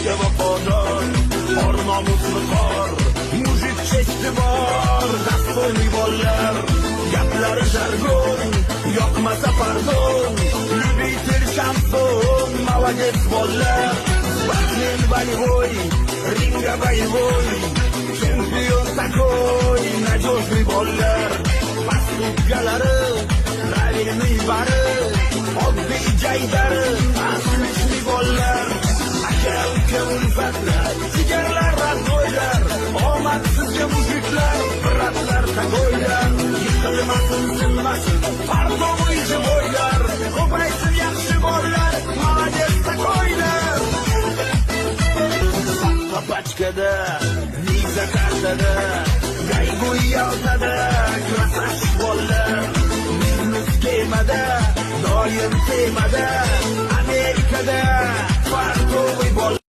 vatanga vafodor, or nomusli qor, mujik chekdi bor, dasturli bolalar, gaplari jargon, yoqmasa pardon, любитель шансон, молодец bolalar, Batman boевой, ringa boевой, чемпион такой, надежный bolalar, поступkalari, правильный bari, oddiy jaydari, asli bolalar, aka-uka ulfatlar, jigarlar to'ylar, omadsizga mujiklar, bratlar tagoylar, yiqilmasin, sinmasin, pardoviy bo'ylar, ko'paysin yaxshi bolalar, молодец tagoylar. Pachkada, viza kartada, gayguy yozada, krasash bolalar, biznes kemada, doim temada, Amerikada, fardoviy bolalar.